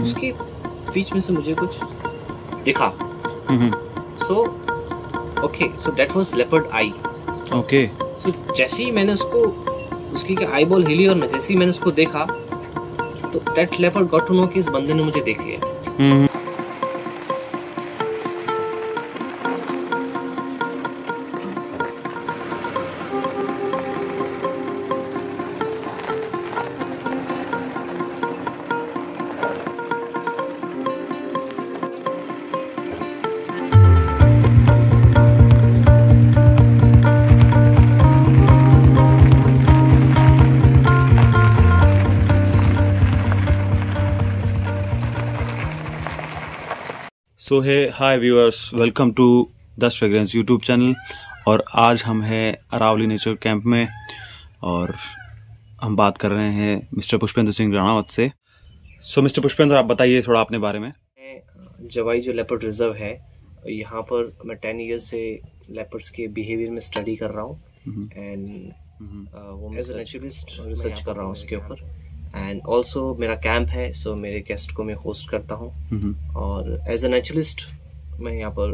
उसके बीच में से मुझे कुछ दिखा। So okay, so that was leopard I. Okay, so जैसे ही मैंने उसको, उसकी आई बॉल हिली और जैसे ही मैंने उसको देखा तो that leopard got to know कि इस बंदे ने मुझे देख लिया। सो है hi viewers, welcome to this fragrance YouTube channel. और आज हम हैं अरावली नेचर कैंप में और हम बात कर रहे हैं मिस्टर पुष्पेंद्र सिंह राणावत से। सो मिस्टर पुष्पेंद्र, आप बताइए थोड़ा अपने बारे में। जवाई जो लेपर्ड रिजर्व है, यहाँ पर मैं 10 ईयर्स से लेपर्ड्स के बिहेवियर में स्टडी कर रहा हूँ एंड वो एज ए नेचुरलिस्ट रिसर्च कर रहा हूँ उसके ऊपर। एंड ऑल्सो मेरा कैंप है, सो मेरे गेस्ट को मैं होस्ट करता हूँ और एज ए नेचुरलिस्ट मैं यहाँ पर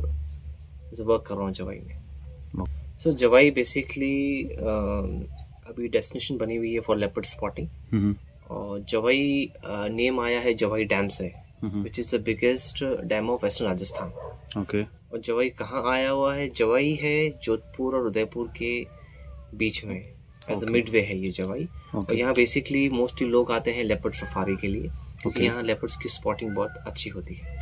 वर्क कर रहा हूँ जवाई में। सो जवाई बेसिकली अभी डेस्टिनेशन बनी हुई है फॉर लेपर्ड स्पॉटिंग और जवाई नेम आया है जवाई डैम से, which is the biggest dam of western Rajasthan. Okay, और जवाई कहाँ आया हुआ है? जवाई है जोधपुर और उदयपुर के बीच में, एज अ मिडवे है ये जवाई। और यहाँ बेसिकली मोस्टली लोग आते हैं लेपर्ड सफारी के लिए, क्योंकि यहाँ लेपर्ड्स की स्पॉटिंग बहुत अच्छी होती है।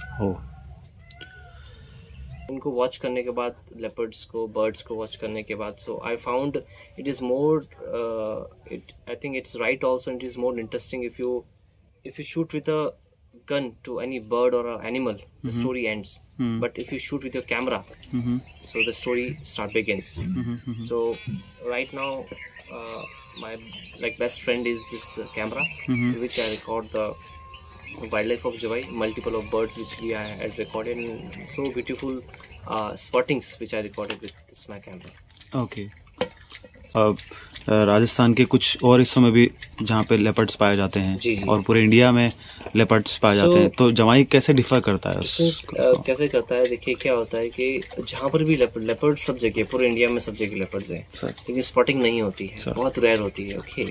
उनको वॉच करने के बाद, लेपर्ड्स को, बर्ड्स को वॉच करने के बाद, so I found it is more, I think it's right also, it is more interesting if you shoot with a gun to any bird or an animal, the story ends. But if you shoot with your camera, so the story begins. So right now my best friend is this camera, through which I record the wildlife of Jawai, multiple of birds which we had recorded, and so beautiful spottings which I recorded with this my camera. Okay. Rajasthan के कुछ और हिस्सों में भी जहाँ पे leopards पाए जाते हैं, जी। और पूरे इंडिया में लेपर्ड्स पाए जाते हैं, तो जवाई कैसे डिफर करता है? कैसे करता है, देखिए क्या होता है कि जहाँ पर भी लेपर्ड सब जगह, पूरे इंडिया में सब जगह लेपर्ड्स हैं, लेकिन स्पॉटिंग नहीं होती है, बहुत रेयर होती है। ओके,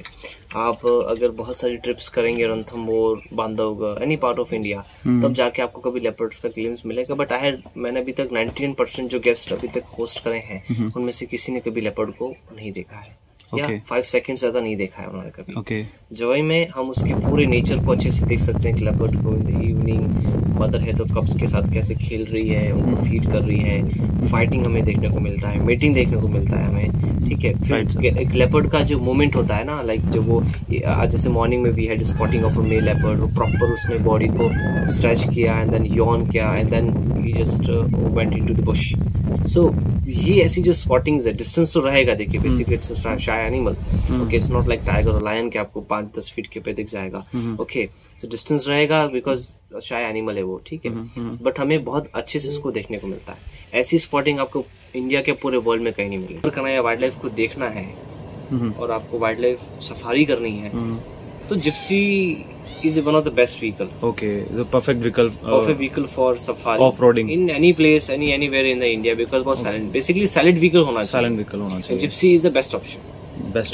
आप अगर बहुत सारी ट्रिप्स करेंगे Ranthambore, Bandhavgarh, any part of India, तब जाके आपको कभी लेपर्ड्स का ग्लिम्स मिलेगा। बट मैंने अभी तक 99% जो गेस्ट अभी तक होस्ट करे हैं, उनमें से किसी ने कभी लेपर्ड को नहीं देखा है, या 5 सेकंड ज्यादा नहीं देखा है उन्होंने कभी। जवाई में हम उसके पूरे नेचर को अच्छे से देख सकते हैं कि लेपर्ड को इन द इवनिंग मदर है तो कब्स के साथ कैसे खेल रही है, उनको फीड कर रही है, फाइटिंग हमें देखने को मिलता है, मीटिंग देखने को मिलता है हमें, ठीक है। फिर एक लेपर्ड का जो मूवमेंट होता है ना, लाइक जो वो आज जैसे मॉर्निंग में we had spotting of a male leopard, वो प्रॉपर उसने बॉडी को स्ट्रेच किया एंड देन यॉन किया and then he just went into the bush. So ये ऐसी जो स्पॉटिंग्स है, डिस्टेंस तो रहेगा, देखिए basically it's a shy animal, okay, it's not like tiger और लायन के आपको 5-10 फीट के पे दिख जाएगा, ओके, सो डिस्टेंस रहेगा बिकॉज शाय एनिमल है वो, ठीक है। बट हमें बहुत अच्छे से उसको देखने को मिलता है। ऐसी स्पॉटिंग आपको इंडिया के पूरे वर्ल्ड में कहीं नहीं मिलेगी। करना है, वाइल्ड लाइफ को देखना है और आपको वाइल्ड लाइफ सफारी करनी है, तो Gypsy is one of the best vehicle. Okay, the perfect vehicle for safari, off-roading in any place, anywhere in the India, because बहुत silent, basically silent vehicle होना चाहिए। Gypsy is the best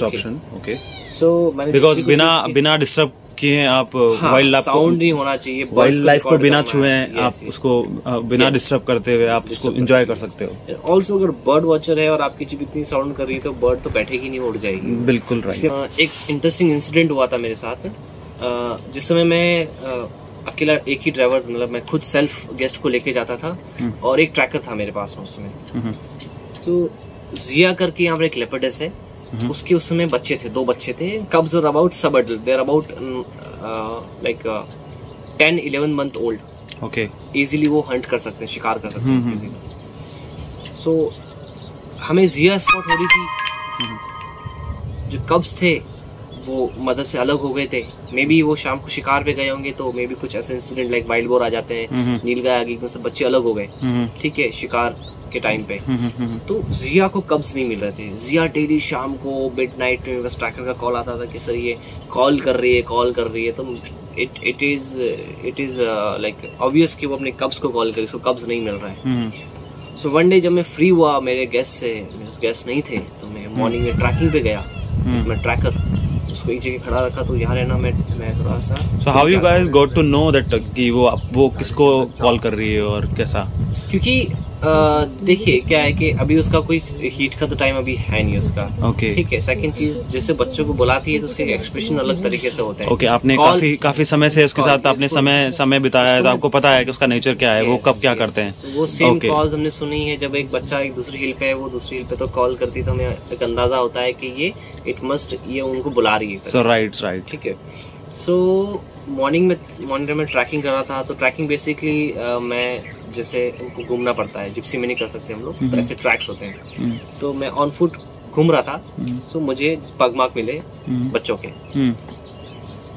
option. Okay. So because बिना disturb किए आप wild life, sound नहीं होना चाहिए, wild life को बिना छुए आप उसको बिना डिस्टर्ब करते हुए आप उसको एंजॉय कर सकते हो। ऑल्सो अगर बर्ड वॉचर है और आपकी जीप इतनी साउंड कर रही है तो बर्ड तो बैठेगी नहीं, उड़ जाएगी। बिल्कुल राइट। एक इंटरेस्टिंग इंसिडेंट हुआ था मेरे साथ, जिस समय मैं अकेला, एक ही ड्राइवर, मतलब मैं खुद सेल्फ गेस्ट को लेके जाता था और एक ट्रैकर था मेरे पास में उस समय। तो जिया करके यहाँ पर एक लेपर्डेस है, उसके उस समय बच्चे थे, 2 बच्चे थे, cubs are about sub adult, they are about like 10-11 month old. Okay, easily वो हंट कर सकते हैं, शिकार कर सकते हैं इजीली। सो हमें जिया स्पॉट हो रही थी, जो कब्स थे वो मदर से अलग हो गए थे, मे बी वो शाम को शिकार पे गए होंगे, तो मे बी कुछ ऐसे इंसिडेंट लाइक वाइल्ड बोर आ जाते हैं, नीलगाय आ गई, तो सब बच्चे अलग हो गए, ठीक है, शिकार के टाइम पे। तो जिया को कब्स नहीं मिल रहे थे। जिया डेली शाम को मिडनाइट में बस ट्रैकर का कॉल आता था कि सर ये कॉल कर रही है, तो इट इज लाइक ऑब्वियस कि वो अपने कब्स को कॉल करे, उसको कब्स नहीं मिल रहा है। सो वन डे जब मैं फ्री हुआ, मेरे गेस्ट नहीं थे, तो मैं मॉर्निंग में ट्रैकिंग पे गया। मैं ट्रैकर उसको एक जगह खड़ा रखा, तो यहाँ रहना मैं थोड़ा सा। So how you guys got to know that कि वो किसको कॉल कर रही है और कैसा? क्योंकि देखिए क्या है कि अभी उसका कोई हीट का तो टाइम अभी है नहीं उसका। ओके ठीक है। सेकंड चीज, जैसे बच्चों को बुलाती है तो उसके एक्सप्रेशन अलग तरीके से होते हैं। ओके आपने काफी समय से उसके साथ आपने समय बिताया है, तो आपको पता है कि उसका नेचर क्या है, वो कब क्या करते हैं। वो सेम कॉल्स हमने सुनी है। जब एक बच्चा एक दूसरी हिल पे है, वो दूसरी हिल पे तो कॉल करती, तो हमें एक अंदाजा होता है कि ये उनको बुला रही है। सो राइट ठीक है। सो मॉर्निंग में ट्रैकिंग कर रहा था। तो ट्रैकिंग बेसिकली मैं जैसे उनको घूमना पड़ता है, जिप्सी में नहीं कर सकते हम लोग, तो ऐसे ट्रैक्स होते हैं। तो मैं ऑन फुट घूम रहा था। सो मुझे पगमार्क मिले बच्चों के।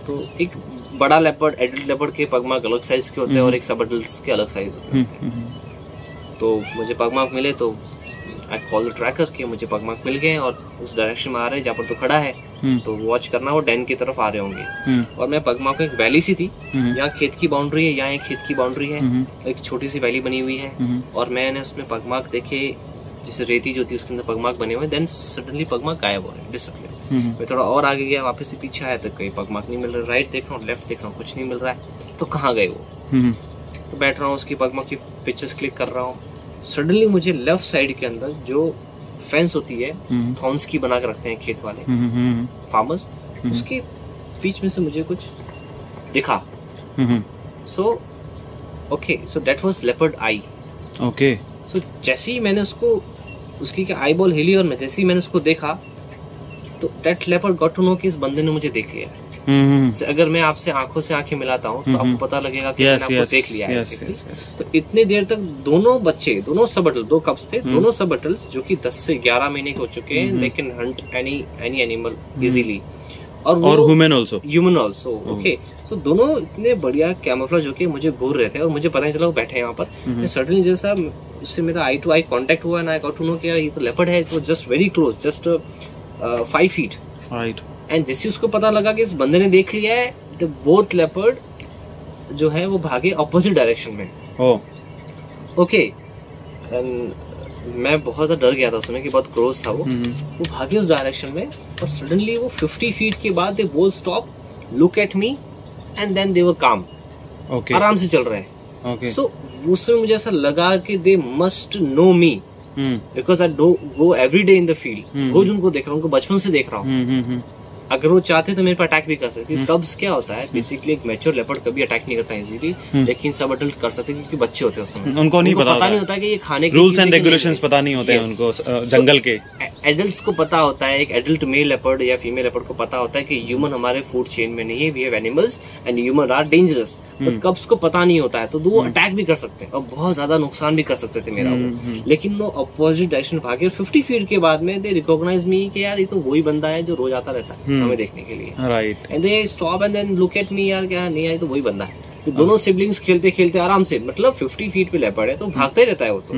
तो एक बड़ा लेपर्ड, एडल्ट लेपर्ड के पगमार्क अलग साइज के होते हैं और एक सब एडल्ट्स के अलग साइज होते हैं। तो मुझे पगमार्क मिले, तो आई कॉल द ट्रैकर कि मुझे पगमार्क मिल गए और उस डायरेक्शन में आ रहे हैं जहाँ पर तो खड़ा है। तो वॉच करना, वो डैन की तरफ आ रहे होंगे। और मैं पगमार्क एक वैली सी थी, यहाँ खेत की बाउंड्री है, यहाँ एक खेत की बाउंड्री है, एक छोटी सी वैली बनी हुई है। और मैंने उसमें पगमार्क देखे, जैसे रेती जो थी उसके अंदर पगमार्क बने हुए। देन सडनली पगमार्क गायब हो रहे, डिसअपियर। मैं थोड़ा और आगे गया, वापस से पीछे आया, तो कहीं पगमार्क नहीं मिल रहा। राइट देख रहा हूँ, लेफ्ट देख रहा हूँ, कुछ नहीं मिल रहा है। तो कहाँ गए वो? तो बैठ रहा हूँ, उसकी पगमार्क की पिक्चर्स क्लिक कर रहा हूँ। सडनली मुझे लेफ्ट साइड के अंदर जो फेंस होती है, थॉर्न्स की बना के रखते हैं खेत वाले फार्मर्स, उसके बीच में से मुझे कुछ दिखा। So that was leopard I. Okay. So जैसे ही मैंने उसकी आई बॉल हिली और जैसे ही मैंने उसको देखा, तो that leopard got to know कि इस बंदे ने मुझे देख लिया। अगर मैं आपसे आंखों से आंखें मिलाता हूँ तो आपको पता लगेगा कि मैंने आपको देख लिया है। तो इतने देर तक दोनों सब बटल, 2 कप्स थे, दोनों सब बटल्स जो कि 10 से 11 महीने के हो चुके हैं, they can Hunt any animal easily, और ह्यूमन आल्सो। ओके। तो दोनों इतने बढ़िया कैमोफ्लेज होके मुझे घूर रहे थे और मुझे पता नहीं चला वो बैठे हैं यहाँ पर। सडनली जैसा उससे मेरा आई टू आई कांटेक्ट हुआ, ना आई गॉट टू नो कि ये तो लेपर्ड है। It was just very close, just 5 feet। Right. And जैसे उसको पता लगा कि इस बंदे ने देख लिया है, तो बोथ लेपर्ड जो है वो भागे ऑपोजिट डायरेक्शन में। ओके। मैं बहुत ज्यादा डर गया था उसमें कि बहुत क्लोज था वो भागे उस डायरेक्शन में। और सडनली वो 50 feet के बाद they both stop, look at me, and then they were calm. आराम से चल रहे हैं। सो उसमें मुझे ऐसा लगा कि they must know me, because I do go every day in the field. रोज उनको देख रहा हूँ, उनको बचपन से देख रहा हूँ। अगर वो चाहते तो मेरे पर अटैक भी कर सकते। कब्स क्या होता है बेसिकली, एक मैच्योर लेपर्ड कभी अटैक नहीं करता इजीली, लेकिन सब अडल्ट कर सकते क्योंकि बच्चे होते हैं उसमें, उनको पता नहीं होता कि ये खाने के रूल्स एंड रेगुलेशंस पता नहीं होते हैं उनको जंगल के। एडल्ट्स को पता होता है, एक एडल्ट मेल लेपर्ड या फीमेल लेपर्ड को पता होता है कि ह्यूमन हमारे फूड चेन में नहीं है, we have animals and human are dangerous. But cubs को पता नहीं होता है, तो वो अटैक भी कर सकते हैं और बहुत ज्यादा नुकसान भी कर सकते थे मेरा वो। लेकिन वो अपोजिट डायरेक्शन भागे। 50 feet के बाद में दे रिकॉग्नाइज मी कि यार ये तो वही बंदा है जो रोज आता रहता है हमें देखने के लिए। Right. And they stop and then look at me, यार क्या नहीं आई, तो वही बंदा है। तो दोनों सिबलिंग्स खेलते खेलते आराम से, मतलब 50 feet पे लेपर्ड है तो भागता ही रहता है वो तो,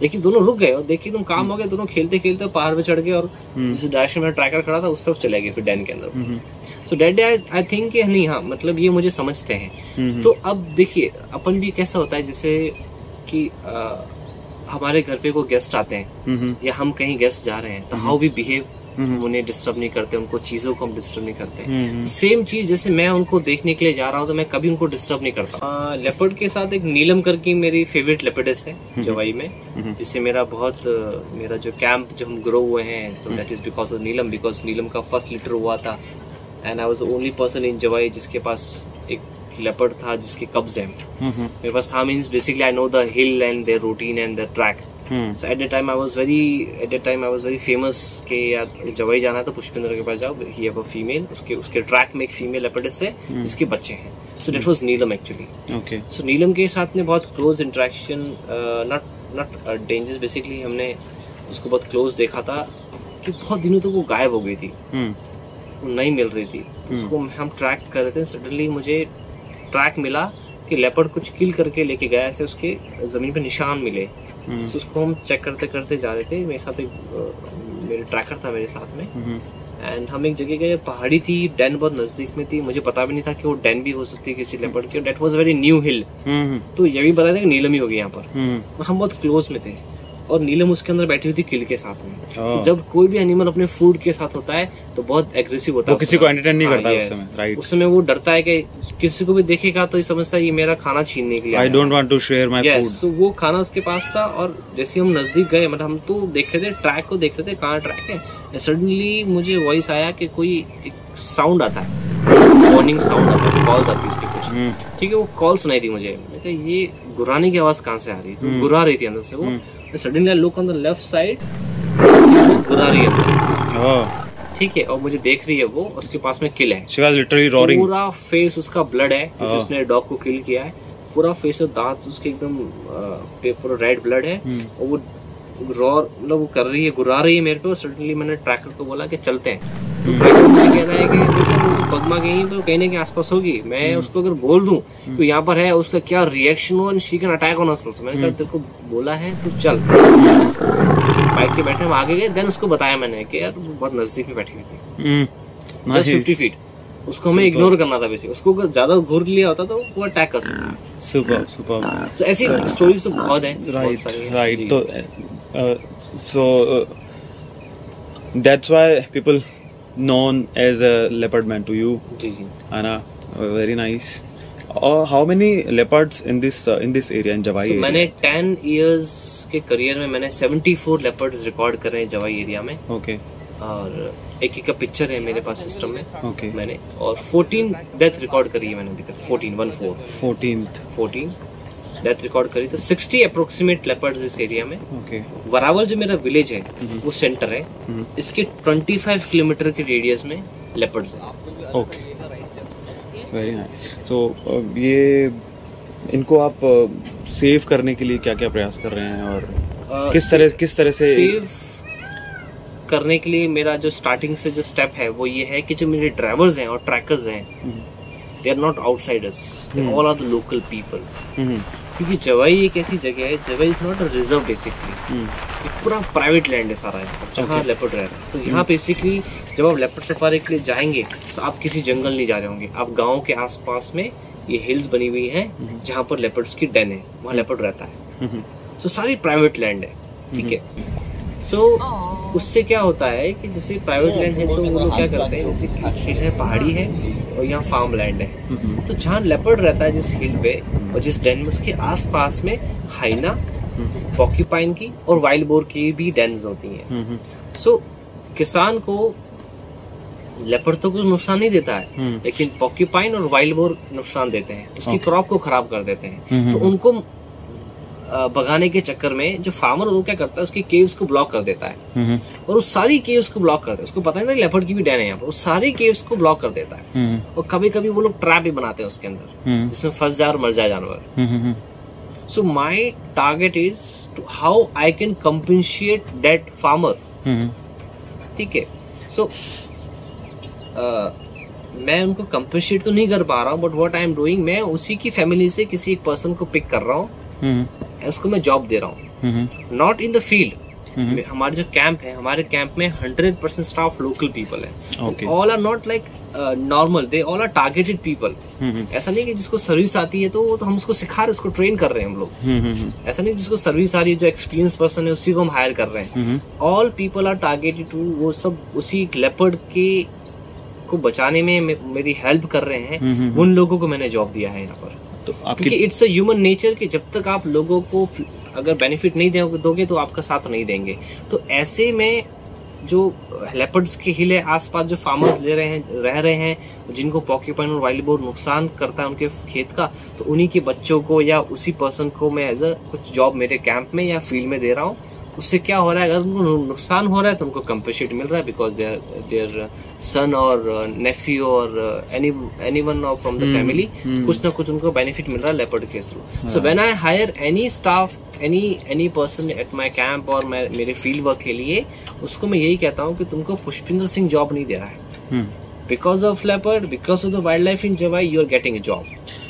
लेकिन दोनों रुक गए और देखिए तुम काम हो गए, दोनों खेलते खेलते पहाड़ पे चढ़ गए और जिस डायरेक्शन में ट्रैकर खड़ा था उस तरफ चले गए फिर डैन के अंदर। So that day I think कि नहीं, हाँ मतलब ये मुझे समझते हैं। तो अब देखिए अपन भी कैसा होता है, जैसे कि हमारे घर पे कोई गेस्ट आते हैं या हम कहीं गेस्ट जा रहे हैं, तो हाउ वी बिहेव, उन्हें डिस्टर्ब नहीं करते, उनको चीजों को हम डिस्टर्ब नहीं करते। सेम चीज जैसे मैं उनको देखने के लिए जा रहा हूँ तो मैं कभी उनको डिस्टर्ब नहीं करता। लेपर्ड के साथ एक नीलम करके मेरी फेवरेट लेपर्डेस है जवाई में, जिससे मेरा जो कैंप जो हम ग्रो हुए हैं, तो that is because of Neelam, because Neelam का फर्स्ट लिटर हुआ था and I was the only person in Jawai जिसके पास एक लेपर्ड था जिसके कब्ज हैं। मेरे पास था, means basically I know the hill and their routine and the track. So at that time I was very famous कि यार जवाई जाना है तो पुष्पेंद्र के पास जाओ, he have a female, उसके ट्रैक में एक फीमेल लेपर्डेस है, इसके बच्चे हैं। So that was Neelam actually. Okay. So नीलम के साथ में बहुत close interaction, not dangerous, basically हमने उसको बहुत क्लोज देखा था कि बहुत दिनों तक वो गायब हो गई थी, वो नहीं मिल रही थी। तो उसको हम ट्रैक कर रहे थे, सडनली मुझे ट्रैक मिला कि लेपर्ड कुछ किल करके लेके गया, ऐसे उसके जमीन पे निशान मिले। तो उसको हम चेक करते करते जा रहे थे, मेरे साथ एक मेरे ट्रैकर था मेरे साथ में, एंड हम एक जगह गए, पहाड़ी थी, डेन बहुत नजदीक में थी, मुझे पता भी नहीं था कि वो डेन भी हो सकती है किसी लेपर्ड की। डेट वाज वेरी न्यू हिल। तो ये भी बता दें कि नीलम ही होगी यहाँ पर। हम बहुत क्लोज में थे और नीलम उसके अंदर बैठी हुई थी किल के साथ में। तो जब कोई भी एनिमल अपने फूड के साथ होता है तो बहुत एग्रेसिव होता है, किसी को एंटरटेन नहीं करता उस समय, राइट। उस समय वो डरता है कि किसी को भी देखेगा तो ये समझता है ये मेरा खाना छीनने के लिए, I don't want to share my food. तो वो खाना उसके पास था और जैसे हम नजदीक गए, मतलब हम तो देख रहे थे, ट्रैक को देख रहे थे कहाँ ट्रैक है, सडनली मुझे वॉइस आया कि कोई एक साउंड आता है, वार्निंग साउंड आता है, कॉल्स आती है उसकी कुछ, ठीक है। वो कॉल सुनाई दी मुझे, मैं कहा ये गुर्राने की आवाज कहाँ से आ रही है, तो गुर्रा रही थी अंदर से वो। Suddenly I look on the left side, गुर्रा रही है, ठीक है, और मुझे देख रही है वो, उसके पास में किल है, she was literally roaring, पूरा फेस उसका ब्लड है, उसने डॉग को किल किया है, पूरा फेस और दांत उसके एकदम पूरा रेड ब्लड है, और वो रॉर मतलब वो कर रही है, गुर्रा रही है मेरे पे। और सडनली मैंने ट्रैकर को बोला कि चलते हैं, तो ट्रैकर मुझे कहता है कि वैसे वो पद्मा गई तो कहने के आसपास होगी, मैं उसको अगर बोल दूं तो यहाँ पर है, उसका क्या रिएक्शन हो, she can attack on us. मैंने कहा तेरे को बोला है तो चल, बाइक के बैठे हम आगे गए। देन उसको बताया मैंने कि यार बहुत नजदीक में बैठी हुई थी, जस्ट 50 फीट, उसको हमें इग्नोर करना था बेसिक, उसको अगर ज्यादा घूर लिया होता तो वो अटैक कर सकता। Super super. तो ऐसी स्टोरीज तो बहुत है, राइट। तो so that's why people known as a leopard man to you, जी जी, है ना, very nice. और how many leopards in this area in Jawai area? मैंने 10 years के करियर में मैंने 74 leopards रिकॉर्ड कर रहे हैं जवाई एरिया में। ओके। और एक का पिक्चर है मेरे पास सिस्टम में। ओके। मैंने और 14 डेथ रिकॉर्ड करी है मैंने अभी तक, 14 डेथ रिकॉर्ड करी। तो 60 अप्रोक्सीमेट लेपर्ड्स इस एरिया में। ओके। वरावल जो मेरा विलेज है वो सेंटर है, इसके 25 किलोमीटर के रेडियस में लेपर्ड्स है। Okay, very nice. तो ये इनको आप सेव करने के लिए क्या क्या प्रयास कर रहे हैं, और किस तरह से सेव करने के लिए मेरा जो स्टार्टिंग से जो स्टेप है वो ये है कि जो मेरे ड्राइवर्स हैं और ट्रैकर्स हैं, they are not outsiders, they all are the local people. क्योंकि जवाई एक ऐसी जगह है, Jawai is not a reserve basically, पूरा प्राइवेट लैंड है सारा है जहाँ लेपर्ड रह रहे हैं। तो यहाँ बेसिकली जब आप लेपर्ड सफारी के लिए जाएंगे तो आप किसी जंगल नहीं जा रहे होंगे, आप गाँव के आसपास में ये हिल्स बनी हुई हैं जहाँ पर लेपर्ड्स की डेन है, वहाँ लेपर्ड रहता है। तो सारी प्राइवेट लैंड है, ठीक है। सो उससे क्या होता है कि जैसे प्राइवेट लैंड है तो वो लोग क्या करते हैं, जैसे हिल है, पहाड़ी है और यहाँ फार्म लैंड है, तो जहाँ लेपर्ड रहता है जिस हिल पे और जिस डेन में, उसके आसपास में हाइना, पॉक्यूपाइन की और वाइल्ड बोर की भी डेन्स होती हैं। सो किसान को लेपर्ड तो कुछ नुकसान नहीं देता है, लेकिन पॉक्यूपाइन और वाइल्ड बोर नुकसान देते हैं, उसकी क्रॉप को खराब कर देते हैं। तो उनको भगाने के चक्कर में जो फार्मर वो क्या करता है, उसकी केव्स को ब्लॉक कर देता है, और उस सारी केव्स को ब्लॉक करता है, उसको पता है ना लेपर्ड की भी डेन है यहाँ पर, उस सारी केव्स को ब्लॉक कर देता है। और कभी कभी वो लोग ट्रैप भी बनाते हैं उसके अंदर, जिसमें फंस जाए और मर जाए जानवर। So my target is to how I can compensate that farmer, ठीक है। सो मैं उनको कंपनशिएट तो नहीं कर पा रहा हूँ, but what I am doing, मैं उसी की फैमिली से किसी एक पर्सन को पिक कर रहा हूँ, उसको मैं जॉब दे रहा हूँ, नॉट इन द फील्ड। हमारे जो कैंप है, हमारे कैंप में 100% स्टाफ लोकल पीपल है, all are not like normal, they all are targeted people. ऐसा नहीं कि जिसको सर्विस आती है तो हम उसको सिखा रहे, उसको ट्रेन कर रहे हैं हम लोग। ऐसा नहीं जिसको सर्विस आ रही है, जो एक्सपीरियंस पर्सन है उसी को हम हायर कर रहे हैं। All people are targeted to, वो सब उसी लेपर्ड के को बचाने में मेरी हेल्प कर रहे हैं। उन लोगों को मैंने जॉब दिया है यहाँ पर। तो क्योंकि इट्स अ ह्यूमन नेचर कि जब तक आप लोगों को अगर बेनिफिट नहीं दोगे तो आपका साथ नहीं देंगे। तो ऐसे में जो लेपर्ड्स के हिल है आसपास, जो फार्मर्स रह रहे हैं, जिनको पॉक्यूपाइन और वाइल्ड बोर नुकसान करता है उनके खेत का, तो उन्हीं के बच्चों को या उसी पर्सन को मैं एज अ कुछ जॉब मेरे कैंप में या फील्ड में दे रहा हूँ। उससे क्या हो रहा है, अगर उनको नुकसान हो रहा है तो उनको कंपनसेट मिल रहा है, बिकॉज देयर सन और नेफ्यू और एनीवन फ्रॉम द फैमिली, कुछ ना कुछ उनको बेनिफिट मिल रहा है लेपर्ड के through. So when I hire any staff, any person at my camp और मेरे फील्ड वर्क के लिए, उसको मैं यही कहता हूँ कि तुमको पुष्पिंदर सिंह जॉब नहीं दे रहा है, because of leopard, because of the wildlife in Jawai, you are getting a job.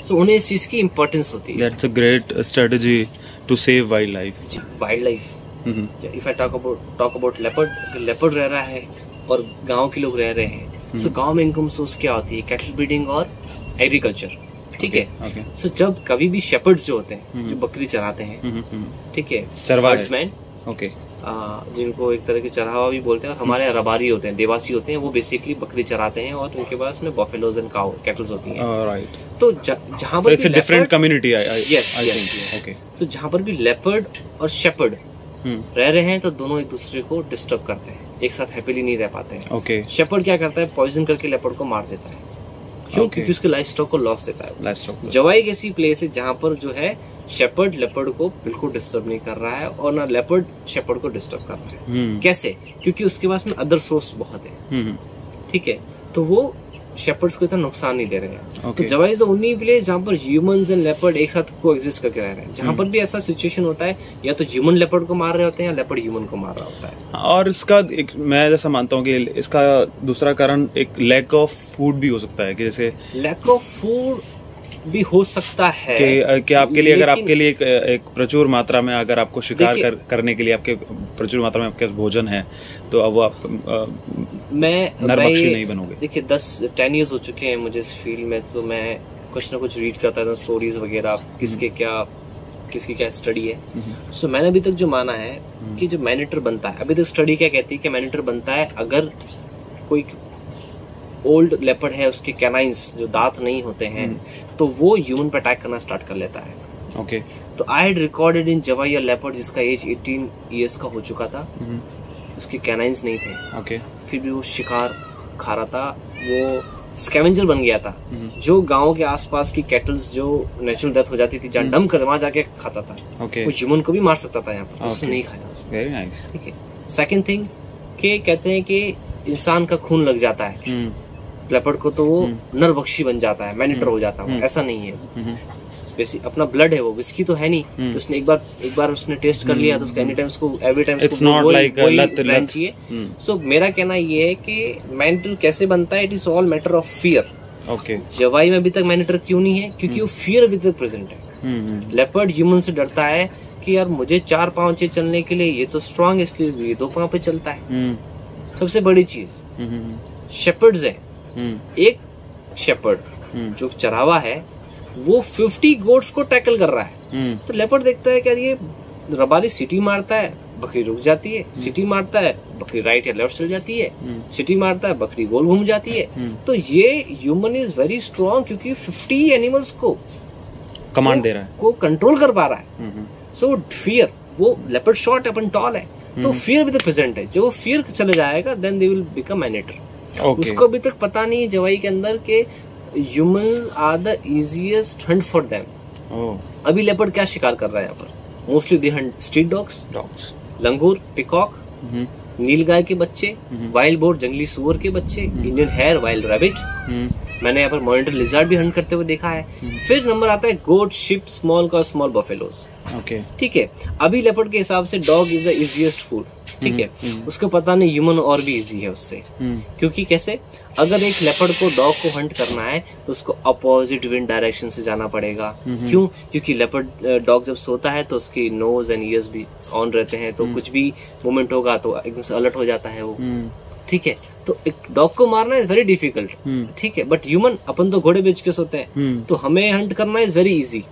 So उन्हें इस चीज की इंपॉर्टेंस होती है। That's a great strategy to save wildlife. Wildlife, if I talk about leopard रह रहा है और गांव के लोग रह रहे हैं, सो गांव में इनकम सोर्स क्या होती है? कैटल ब्रीडिंग और एग्रीकल्चर, ठीक है। सो जब कभी भी शेपर्ड्स जो होते हैं, जो बकरी चराते हैं, ठीक है, हर्ड्समैन, ओके, जिनको एक तरह के चरावा भी बोलते हैं, और हमारे रबारी होते हैं, देवासी होते हैं, वो बेसिकली बकरी चराते हैं और उनके पास में बफेलोज एंड काउ कैटल्स होती हैं। राइट। तो जहाँ पर it's a different community, okay, so जहाँ पर भी लेपर्ड और शेपर्ड रह रहे हैं तो दोनों एक दूसरे को डिस्टर्ब करते हैं, एक साथ हैप्पीली नहीं रह पाते हैं। ओके। शेपर्ड क्या करता है? पॉइजन करके लेपर्ड को मार देता है। क्यों? क्योंकि उसके लाइफ स्टॉक को लॉस देता है। जवाई एक ऐसी प्लेस है जहाँ पर जो है शेपर्ड लेपर्ड को बिल्कुल डिस्टर्ब नहीं कर रहा है और ना लेपर्ड शेपर्ड को डिस्टर्ब कर रहा है। कैसे? क्योंकि उसके पास में अदर सोर्स बहुत है, ठीक है, तो वो शेपर्ड्स को इतना नुकसान नहीं दे रहे हैं। तो जवाई इज द ओनली प्लेस जहाँ पर ह्यूमंस एंड लेपर्ड एक साथ को एग्जिस्ट करके रह रहे हैं। जहाँ पर भी ऐसा सिचुएशन होता है, या तो ह्यूमन लेपर्ड को मार रहे होते हैं या लेपर्ड ह्यूमन को मार रहा होता है। और इसका मैं जैसा मानता हूँ कि इसका दूसरा कारण एक लैक ऑफ फूड भी हो सकता है, कि जैसे लैक ऑफ फूड भी हो सकता है कि आपके लिए, अगर आपके लिए एक प्रचुर मात्रा में, अगर आपको शिकार करने के लिए आपके प्रचुर मात्रा में आपके पास भोजन है, तो अब आप नरभक्षी नहीं बनोगे। देखिए 10 ईयर्स हो चुके हैं मुझे इस फील्ड में, तो मैं कुछ ना कुछ रीड करता था, स्टोरीज वगैरह, किसकी क्या स्टडी है। सो मैंने अभी तक जो माना है कि जो मैनिटर बनता है, अभी तक स्टडी क्या कहती है कि मैनिटर बनता है अगर कोई ओल्ड लेपर्ड है, उसके कैनाइंस जो दांत नहीं होते हैं, तो वो ह्यूमन पे अटैक करना स्टार्ट कर लेता है। ओके। तो I had recorded in Jawai a leopard जिसका एज 18 इयर्स का हो चुका था, उसके कैनाइंस नहीं थे, ओके, फिर भी वो शिकार खा रहा था, वो स्कैवेंजर बन गया था। जो गांव के आसपास की कैटल्स जो नेचुरल डेथ हो जाती थी, जहाँ डंप कर वहां जाके खाता था। ओके। वो ह्यूमन को भी मार सकता था, यहाँ पर उसने नहीं खाया उसने। Very nice. ठीक है। सेकंड थिंग के कहते हैं कि इंसान का खून लग जाता है लेपर्ड को, तो वो नरभक्षी बन जाता है, मैनिटर हो जाता है। ऐसा नहीं है, बेसिक अपना ब्लड है, वो विस्की तो है नहीं। तो उसने एक बार उसने टेस्ट कर लिया तो उसका एनी टाइम उसको every time it's not like लत चाहिए। सो मेरा कहना ये है कि मैनिटर कैसे बनता है, it is all matter of fear. Okay. Jawai में अभी तक मैनिटर क्यों नहीं है? क्योंकि वो फियर अभी तक प्रेजेंट है। लेपर्ड ह्यूमन से डरता है कि यार मुझे 4 पांव से चलने के लिए ये तो स्ट्रांग है, इसलिए ये 2 पांव पे चलता है। सबसे बड़ी चीज शेपर्ड्स है। एक शेपर्ड जो चरावा है वो 50 गोट्स को टैकल कर रहा है। तो लेपर्ड देखता है कि यार ये रबारी सिटी मारता है, बकरी रुक जाती है, सिटी मारता है, बकरी राइट या लेफ्ट चल जाती है, सिटी मारता है, बकरी गोल घूम जाती है। तो ये ह्यूमन इज वेरी स्ट्रॉन्ग क्योंकि 50 एनिमल्स को कमांड दे रहा है, को कंट्रोल कर पा रहा है। सो फियर, वो लेपर्ड शॉर्ट अपन टॉल है, तो फियर भी तो प्रेजेंट है। जब वो फियर चले जाएगा देन दे विल बिकम मैनिटर। उसको अभी तक पता नहीं है जवाई के अंदर के humans are the easiest hunt for them. अभी लेपर्ड क्या शिकार कर रहा है यहाँ पर? Mostly they hunt street dogs, langur, peacock, nilgai के बच्चे, वाइल्ड बोर जंगली सुअर के बच्चे, इंडियन हेयर, वाइल्ड रैबिट। मैंने यहाँ पर मॉनिटर लिजर्ड भी हंट करते हुए देखा है। फिर नंबर आता है गोट, शिप, स्मॉल का स्मॉल बफेलोज। ओके, ठीक है। अभी लेपर्ड के हिसाब से dog is the easiest food, ठीक है। उसको पता नहीं ह्यूमन और भी इजी है उससे। क्योंकि कैसे? अगर एक लेपर्ड को डॉग को हंट करना है तो उसको अपोजिट विंड डायरेक्शन से जाना पड़ेगा। क्यों? क्योंकि लेपर्ड डॉग जब सोता है तो उसकी नोज एंड ईयर्स भी ऑन रहते हैं, तो कुछ भी मूवमेंट होगा तो एकदम से अलर्ट हो जाता है वो, ठीक है। तो एक डॉग को मारना इज वेरी डिफिकल्ट, ठीक है। बट ह्यूमन, अपन तो घोड़े बेच के सोते हैं, तो हमें हंट करना इज वेरी इजी।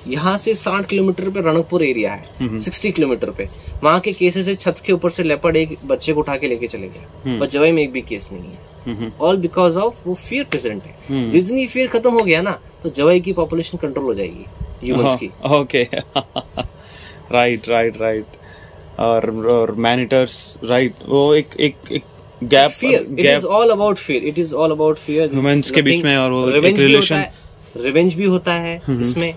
यहाँ से 60 किलोमीटर पे रणकपुर एरिया है, 60 किलोमीटर पे। वहाँ के केसेस है छत के ऊपर से लेपर्ड एक बच्चे को उठा के लेके चले गया, बट जवाई में एक भी केस नहीं है। ऑल बिकॉज ऑफ वो फियर प्रेजेंट है। जिस दिन ये फियर खत्म हो गया ना, तो जवाई की पॉपुलेशन कंट्रोल हो जाएगी ह्यूमंस की। Okay, right. और मैनिटर्स, राइट, वो एक gap, fear. It is all about fear. Humans के बीच में, और वो एक रिलेशन, रिवेंज भी होता है इसमें।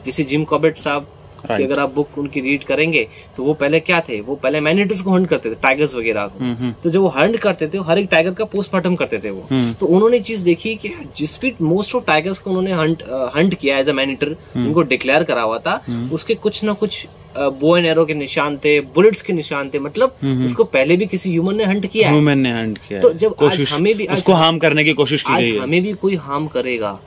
जैसे जिम कॉर्बेट साहब कि अगर आप बुक उनकी रीड करेंगे तो वो पहले क्या थे, वो पहले मैनिटर्स को हंट करते थे, टाइगर्स वगैरह को। तो जब वो हंट करते थे, हर एक टाइगर का पोस्टमार्टम करते थे वो। तो उन्होंने चीज देखी कि जिस भी मोस्ट ऑफ टाइगर्स को उन्होंने हंट किया एज अ मैनिटर, उनको डिक्लेयर करा हुआ था, उसके कुछ ना कुछ बो एंड एरो के निशान थे, बुलेट्स के निशान थे। मतलब उसको पहले भी किसी ह्यूमन ने हंट किया है। तो जब आज हमें भी उसको हार्म करने की कोशिश की गई है, हमें भी कोई हार्म करेगा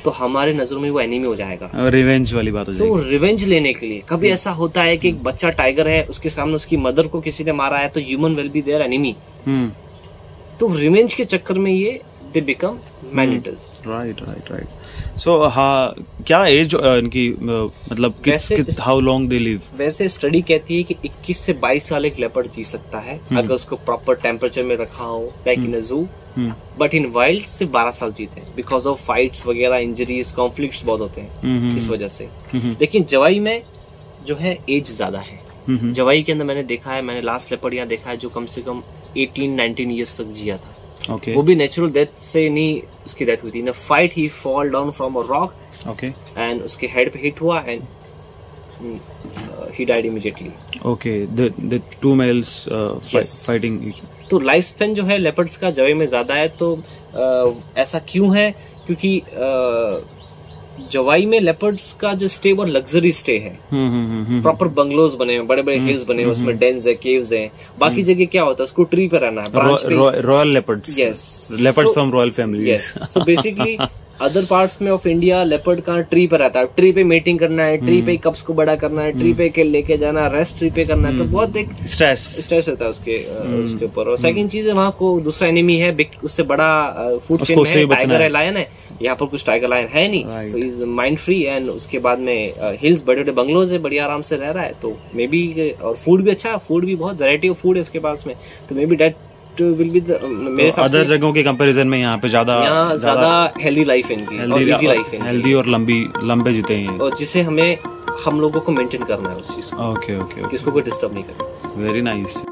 तो हमारे नजरों में वो एनिमी हो जाएगा। रिवेंज वाली बात हो जाएगी। तो रिवेंज लेने के लिए कभी ऐसा होता है कि एक बच्चा टाइगर है, उसके सामने उसकी मदर को किसी ने मारा है, तो human will be their enemy. तो रिवेंज के चक्कर में ये they become man eaters. Right. So हाँ, क्या एज इनकी मतलब हाउ लॉन्ग दे लिव? वैसे स्टडी कहती है कि 21 से 22 साल एक लेपर्ड जी सकता है अगर उसको प्रॉपर टेम्परेचर में रखा हो लाइक इन अ जू। बट इन वाइल्ड से 12 साल जीते हैं बिकॉज ऑफ फाइट्स वगैरह, इंजरीज, कॉन्फ्लिक्ट्स बहुत होते हैं इस वजह से। लेकिन जवाई में जो है एज ज्यादा है। जवाई के अंदर मैंने देखा है, मैंने लास्ट लेपर्ड यहाँ देखा है जो कम से कम 18-19 ईयर्स तक जिया था। Okay. वो भी नेचुरल डेथ से नहीं, उसकी डेथ हुई थी in a fight. He fall down from a rock and उसके हेड पे हिट हुआ and he died immediately. Okay, the two males fighting. तो लाइफ स्पेन जो है लेपर्ड्स का जवाई में ज्यादा है। तो ऐसा क्यों है? क्योंकि जवाई में लेपर्ड्स का जो स्टे वो लग्जरी स्टे है। प्रॉपर बंगलोज बने हैं, बड़े बड़े हिल्स बने हैं, उसमें डेंस है, केव्स हैं। बाकी जगह क्या होता है, उसको ट्री पे रहना है। Royal leopards. Yes, leopards from royal family. Yes, so basically other parts में ऑफ इंडिया लेपर्ड का ट्री पे रहता है। ट्री पे मीटिंग करना है, ट्री पे कप्स को बड़ा करना है, ट्री पे लेके जाना, रेस्ट ट्री पे करना है। तो बहुत एक स्ट्रेस रहता है उसके ऊपर। और सेकंड चीज है, वहाँ को दूसरा एनिमी है, उससे बड़ा फूड चेन में है, टाइगर है, लायन है। यहाँ पर कुछ टाइगर लायन है नहीं, तो इज माइंड फ्री। एंड उसके बाद में हिल्स, बड़े बड़े बंगलोज है, बढ़िया आराम से रह रहा है। तो मे बी, और फूड भी अच्छा, फूड भी बहुत वैरायटी ऑफ फूड है इसके पास में। तो maybe date will be मेरे हिसाब से अदर जगहों के कंपैरिजन में यहाँ पे ज्यादा हेल्दी लाइफ है इनकी, और इजी लाइफ है, हेल्दी और लंबे जीते हैं, और जिसे हम लोगों को मेंटेन करना है उस चीज को। ओके, किसको कोई डिस्टर्ब नहीं करे। Very nice.